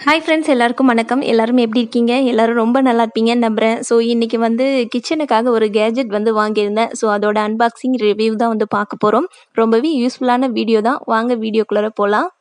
Hi friends, எல்லாருக்கும் வணக்கம். எல்லாரும் எப்படி இருக்கீங்க? எல்லாரும் ரொம்ப நல்லா இருப்பீங்கன்னு நம்புறேன். ஸோ இன்னைக்கு வந்து கிச்சனுக்காக ஒரு கேஜெட் வந்து வாங்கியிருந்தேன். ஸோ அதோட அன்பாக்சிங் ரிவ்யூ தான் வந்து பார்க்க போகிறோம். ரொம்பவே யூஸ்ஃபுல்லான வீடியோ தான். வாங்க வீடியோக்குள்ளே போகலாம்.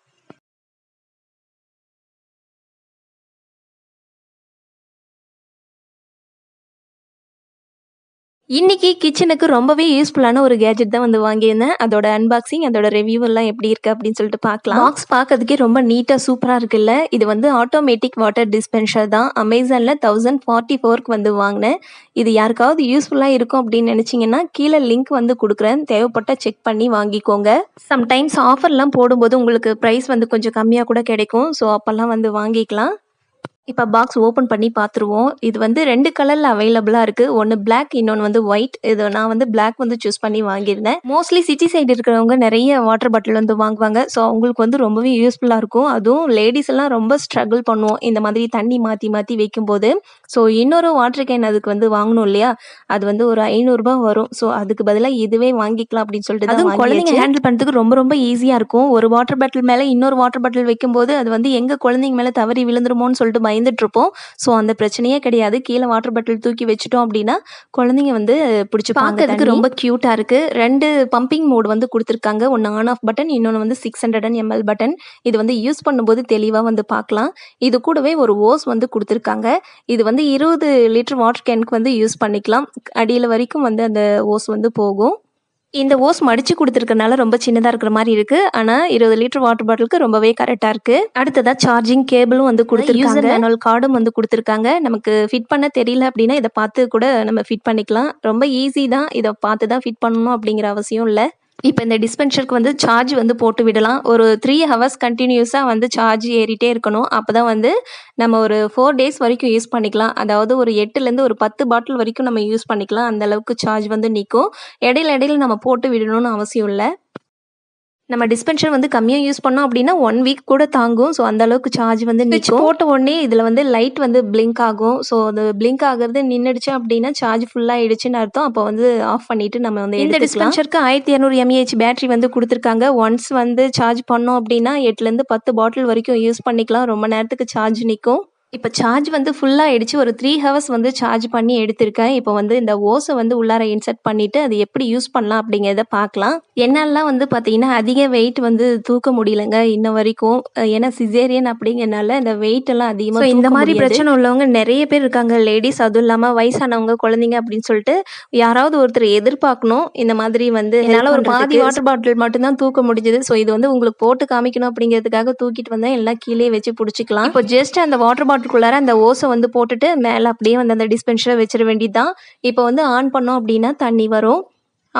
இன்னைக்கு கிச்சனுக்கு ரொம்பவே யூஸ்ஃபுல்லான ஒரு கேஜெட் தான் வந்து வாங்கியிருந்தேன். அதோட அன்பாக்சிங், அதோட ரிவ்யூ எல்லாம் எப்படி இருக்கு அப்படின்னு சொல்லிட்டு பார்க்கலாம். பாக்ஸ் பார்க்கறதுக்கே ரொம்ப நீட்டாக சூப்பராக இருக்குல்ல. இது வந்து ஆட்டோமேட்டிக் வாட்டர் டிஸ்பென்சர் தான். அமேசானில் 1044க்கு வந்து வாங்கினேன். இது யாருக்காவது யூஸ்ஃபுல்லாக இருக்கும் அப்படின்னு நினச்சிங்கன்னா கீழே லிங்க் வந்து கொடுக்குறேன். தேவைப்பட்ட செக் பண்ணி வாங்கிக்கோங்க. சம்டைம்ஸ் ஆஃபர்லாம் போடும்போது உங்களுக்கு ப்ரைஸ் வந்து கொஞ்சம் கம்மியாக கூட கிடைக்கும். ஸோ அப்போல்லாம் வந்து வாங்கிக்கலாம். இப்போ பாக்ஸ் ஓப்பன் பண்ணி பார்த்துருவோம். இது வந்து 2 கலரில் அவைலபிளாக இருக்குது. ஒன்று பிளாக், இன்னொன்று வந்து ஒயிட். இது நான் வந்து பிளாக் வந்து சூஸ் பண்ணி வாங்கியிருந்தேன். மோஸ்ட்லி சிட்டி சைடு இருக்கிறவங்க நிறைய வாட்டர் பாட்டில் வந்து வாங்குவாங்க. ஸோ அவங்களுக்கு வந்து ரொம்பவே யூஸ்ஃபுல்லாக இருக்கும். அதுவும் லேடிஸ் எல்லாம் ரொம்ப ஸ்ட்ரகிள் பண்ணுவோம் இந்த மாதிரி தண்ணி மாற்றி மாற்றி வைக்கும்போது. ஸோ இன்னொரு வாட்டர் கேன் அதுக்கு வந்து வாங்கணும் இல்லையா, அது வந்து ஒரு 500 வரும். ஸோ அதுக்கு பதிலாக இதுவே வாங்கிக்கலாம் அப்படின்னு சொல்லிட்டு தான் வாங்கியாச்சு. குழந்தைங்க ஹேண்டில் பண்ணுறதுக்கு ரொம்ப ரொம்ப ஈஸியாக இருக்கும். ஒரு வாட்டர் பாட்டில் மேலே இன்னொரு வாட்டர் பாட்டில் வைக்கும்போது அது வந்து எங்கள் குழந்தைங்க மேலே தவறி விழுந்துருமோன்னு சொல்லிட்டு பயந்துட்டு இருப்போம். ஸோ அந்த பிரச்சனையே கிடையாது. கீழே வாட்டர் பாட்டில் தூக்கி வச்சுட்டோம் அப்படின்னா குழந்தைங்க வந்து பிடிச்சி பார்க்கறதுக்கு ரொம்ப க்யூட்டாக இருக்குது. 2 பம்பிங் மோட் வந்து கொடுத்துருக்காங்க. ஒன்று ஆன் ஆஃப் பட்டன், இன்னொன்று வந்து 600 ml பட்டன். இது வந்து யூஸ் பண்ணும்போது தெளிவாக வந்து பார்க்கலாம். இது கூடவே ஒரு ஓஸ் வந்து கொடுத்துருக்காங்க. இது வந்து 20 லிட்டர் வாட்டர் கேனுக்கு வந்து யூஸ் பண்ணிக்கலாம். அடியில் வரைக்கும் வந்து அந்த ஓஸ் வந்து போகும். இந்த ஓஸ் மடிச்சு கொடுத்துருக்கனால ரொம்ப சின்னதாக இருக்கிற மாதிரி இருக்குது. ஆனால் 20 லிட்டர் வாட்டர் பாட்டிலுக்கு ரொம்பவே கரெக்டாக இருக்குது. அடுத்ததாக சார்ஜிங் கேபிளும் வந்து கொடுத்துருக்காங்க. மேனுவல் கார்டும் வந்து கொடுத்துருக்காங்க. நமக்கு ஃபிட் பண்ண தெரியல அப்படின்னா இதை பார்த்து கூட நம்ம ஃபிட் பண்ணிக்கலாம். ரொம்ப ஈஸி தான். இதை பார்த்து தான் ஃபிட் பண்ணணும் அப்படிங்கிற அவசியம் இல்லை. இப்போ இந்த டிஸ்பென்சருக்கு வந்து சார்ஜ் வந்து போட்டு விடலாம். ஒரு 3 ஹவர்ஸ் கண்டினியூஸாக வந்து சார்ஜ் ஏறிட்டே இருக்கணும். அப்போ தான் வந்து நம்ம ஒரு 4 டேஸ் வரைக்கும் யூஸ் பண்ணிக்கலாம். அதாவது ஒரு 8லேருந்து ஒரு 10 பாட்டில் வரைக்கும் நம்ம யூஸ் பண்ணிக்கலாம். அந்த அளவுக்கு சார்ஜ் வந்து நிற்கும். இடையில இடையில நம்ம போட்டு விடணும்னு அவசியம் இல்லை. நம்ம டிஸ்பென்சர் வந்து கம்மியாக யூஸ் பண்ணோம் அப்படின்னா 1 வீக் கூட தாங்கும். ஸோ அந்த அளவுக்கு சார்ஜ் வந்து நிற்கும். போட்ட உடனே இதில் வந்து லைட் வந்து பிளிங்க் ஆகும். ஸோ அது பிளிங்க் ஆகிறது நின்றுடுச்சு அப்படின்னா சார்ஜ் ஃபுல்லாகிடுச்சுன்னு அர்த்தம். அப்போ வந்து ஆஃப் பண்ணிவிட்டு நம்ம வந்து இந்த டிஸ்பென்சருக்கு 1200 mAh பேட்டரி வந்து கொடுத்துருக்காங்க. ஒன்ஸ் வந்து சார்ஜ் பண்ணோம் அப்படின்னா 8லேருந்து 10 பாட்டில் வரைக்கும் யூஸ் பண்ணிக்கலாம். ரொம்ப நேரத்துக்கு சார்ஜ் நிற்கும். இப்போ சார்ஜ் வந்து ஃபுல்லாகிடுச்சு. ஒரு 3 ஹவர்ஸ் வந்து சார்ஜ் பண்ணி எடுத்திருக்கேன். இப்போ வந்து இந்த ஓஸை வந்து உள்ளார இன்சர்ட் பண்ணிவிட்டு அது எப்படி யூஸ் பண்ணலாம் அப்படிங்கிறத பார்க்கலாம். என்னாலலாம் வந்து பார்த்தீங்கன்னா அதிக வெயிட் வந்து தூக்க முடியலங்க இன்ன வரைக்கும். ஏன்னா சிசேரியன் அப்படிங்கிறனால இந்த வெயிட் எல்லாம் அதிகமாக இந்த மாதிரி பிரச்சனை உள்ளவங்க நிறைய பேர் இருக்காங்க. லேடிஸ், அதுவும் இல்லாமல் வயசானவங்க, குழந்தைங்க அப்படின்னு சொல்லிட்டு யாராவது ஒருத்தர் எதிர்பார்க்கணும். இந்த மாதிரி வந்து என்னால் ஒரு பாதி வாட்டர் பாட்டில் மட்டும்தான் தூக்க முடிஞ்சது. ஸோ இது வந்து உங்களுக்கு போட்டு காமிக்கணும் அப்படிங்கிறதுக்காக தூக்கிட்டு வந்தேன். எல்லாம் கீழே வச்சு பிடிச்சிக்கலாம். இப்போ ஜஸ்ட் அந்த வாட்டர் பாட்டில் குள்ளார அந்த ஓஸை வந்து போட்டுட்டு மேலே அப்படியே வந்து அந்த டிஸ்பென்சரை வச்சிட வேண்டியதுதான். இப்போ வந்து ஆன் பண்ணோம் அப்படின்னா தண்ணி வரும்.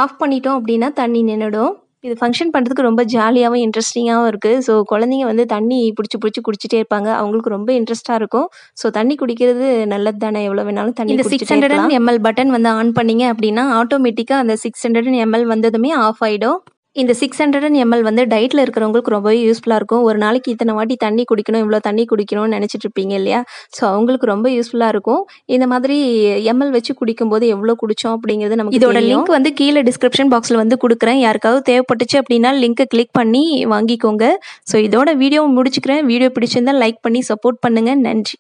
ஆஃப் பண்ணிட்டோம் அப்படின்னா தண்ணி நின்றுடும். இது ஃபங்க்ஷன் பண்ணுறதுக்கு ரொம்ப ஜாலியாகவும் இன்ட்ரெஸ்டிங்காகவும் இருக்குது. ஸோ குழந்தைங்க வந்து தண்ணி பிடிச்சி குடிச்சிட்டே இருப்பாங்க. அவங்களுக்கு ரொம்ப இன்ட்ரெஸ்ட்டாக இருக்கும். ஸோ தண்ணி குடிக்கிறது நல்லது தானே, எவ்வளோ வேணாலும் தண்ணி. இந்த 600 ml பட்டன் வந்து ஆன் பண்ணிங்க அப்படின்னா ஆட்டோமேட்டிக்காக அந்த 600 ml வந்ததுமே ஆஃப் ஆகிடும். இந்த 600 ml வந்து டயட்டில் இருக்கிறவங்களுக்கு ரொம்பவே யூஸ்ஃபுல்லாக இருக்கும். ஒரு நாளைக்கு இத்தனை வாட்டி தண்ணி குடிக்கணும், இவ்வளோ தண்ணி குடிக்கணும்னு நினச்சிட்டு இருப்பீங்க இல்லையா? ஸோ அவங்களுக்கு ரொம்ப யூஸ்ஃபுல்லாக இருக்கும். இந்த மாதிரி ml வச்சு குடிக்கும்போது எவ்வளோ குடித்தோம் அப்படிங்கிறது நமக்கு இதோட லிங்க் வந்து கீழே டிஸ்கிரிப்ஷன் பாக்ஸில் வந்து கொடுக்குறேன். யாருக்காவது தேவைப்பட்டுச்சு அப்படின்னா லிங்க்கை கிளிக் பண்ணி வாங்கிக்கோங்க. ஸோ இதோட வீடியோவை முடிச்சுக்கிறேன். வீடியோ பிடிச்சிருந்தால் லைக் பண்ணி சப்போர்ட் பண்ணுங்கள். நன்றி.